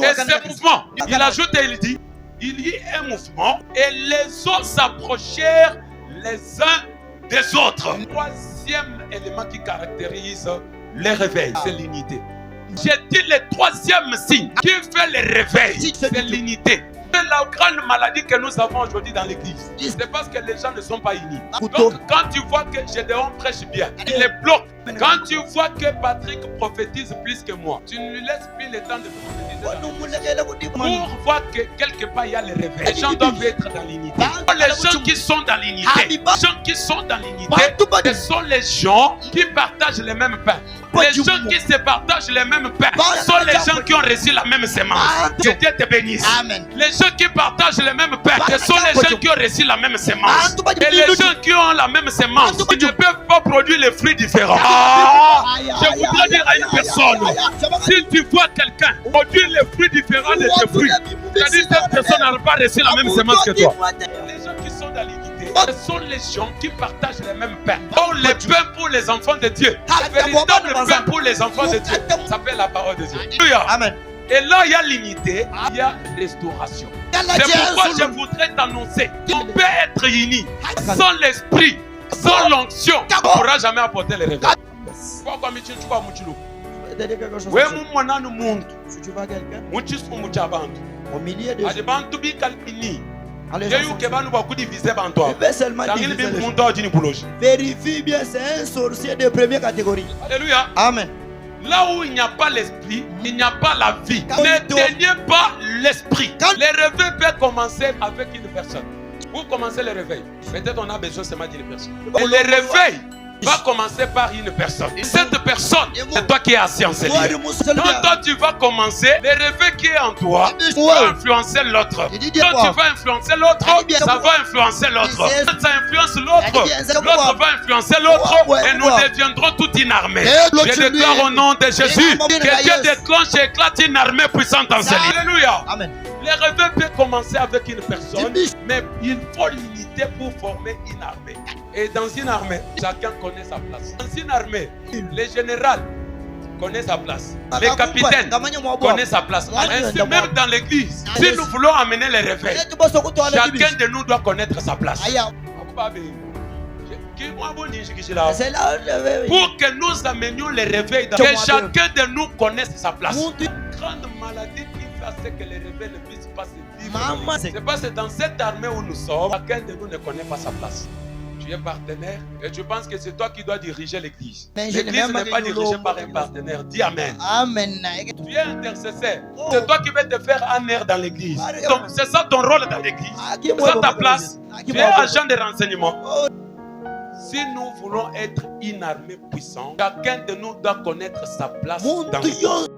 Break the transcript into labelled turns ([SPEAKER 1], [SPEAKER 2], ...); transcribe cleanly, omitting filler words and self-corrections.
[SPEAKER 1] Et ce mouvement, il ajoute et il dit, il y a un mouvement et les eaux s'approchèrent les uns des autres. Le troisième élément qui caractérise les réveils, c'est l'unité. J'ai dit le troisième signe qui fait le réveil, c'est l'unité. C'est la grande maladie que nous avons aujourd'hui dans l'église. C'est parce que les gens ne sont pas unis. Donc quand tu vois que Gédéon prêche bien, il les bloque. Quand tu vois que Patrick prophétise plus que moi, tu ne lui laisses plus le temps de prophétiser. Pour voir que quelque part il y a le réveil. Les gens doivent être dans l'unité. Les gens qui sont dans l'unité, les gens qui sont dans l'unité, ce sont les gens qui partagent les mêmes pains. Les gens qui se partagent les mêmes pains sont les gens qui ont reçu la même semence. Que Dieu te bénisse. Amen. Les gens qui partagent les mêmes pains, ce sont les gens qui ont reçu la même semence. Et les gens qui ont la même semence, ils ne peuvent pas produire les fruits différents. Je voudrais dire à une personne, si tu vois quelqu'un produire les fruits différents de tes fruits, c'est-à-dire que cette personne n'a pas reçu la même semence que toi. Les gens qui sont dans l'unité, ce sont les gens qui partagent les mêmes pains. Donc les pains pour les enfants de Dieu, le véritable pain pour les enfants de Dieu, ça fait la parole de Dieu. Amen. Et là, il y a l'unité, il y a restauration. C'est pourquoi je voudrais t'annoncer qu'on peut être unis sans l'esprit, sans l'onction. On ne pourra jamais apporter le réveil. Pourquoi tu vois Mouchilou?
[SPEAKER 2] Si tu vois quelqu'un
[SPEAKER 1] au milieu de
[SPEAKER 2] vérifie bien, c'est un sorcier de première catégorie.
[SPEAKER 1] Alléluia.
[SPEAKER 2] Amen.
[SPEAKER 1] Là où il n'y a pas l'esprit, il n'y a pas la vie. Ne teniez pas l'esprit. Le réveil peut commencer avec une personne. Pour commencer le réveil, peut-être on a besoin seulement d'une personne. Et le réveil va commencer par une personne. Et cette personne, c'est toi qui es assis en cellule. Quand toi tu vas commencer, le réveil qui est en toi va influencer l'autre. Quand tu vas influencer l'autre, ça va influencer l'autre. Quand ça influence l'autre, l'autre va influencer l'autre. Et nous deviendrons toute une armée. Je déclare au nom de Jésus que Dieu déclenche et éclate une armée puissante en cellule. Alléluia. Amen. Le réveil peut commencer avec une personne, mais il faut l'unité pour former une armée. Et dans une armée, chacun connaît sa place. Dans une armée, les généraux connaissent sa place. Les capitaines connaissent sa place. Ainsi même dans l'église, si nous voulons amener le réveil, chacun de nous doit connaître sa place. Pour que nous amenions le réveil, que chacun de nous connaisse sa place. Une grande maladie qui fait que le réveil ne puisse pas se vivre. C'est parce que dans cette armée où nous sommes, chacun de nous ne connaît pas sa place. Tu es partenaire et tu penses que c'est toi qui dois diriger l'église. L'église n'est pas dirigée par un partenaire. Dis Amen.
[SPEAKER 2] Amen.
[SPEAKER 1] Tu es intercesseur. C'est toi qui vas te faire un air dans l'église. C'est ça ton rôle dans l'église. C'est ça ta place. Tu es agent de renseignement. Si nous voulons être une armée puissante, chacun de nous doit connaître sa place dans l'église.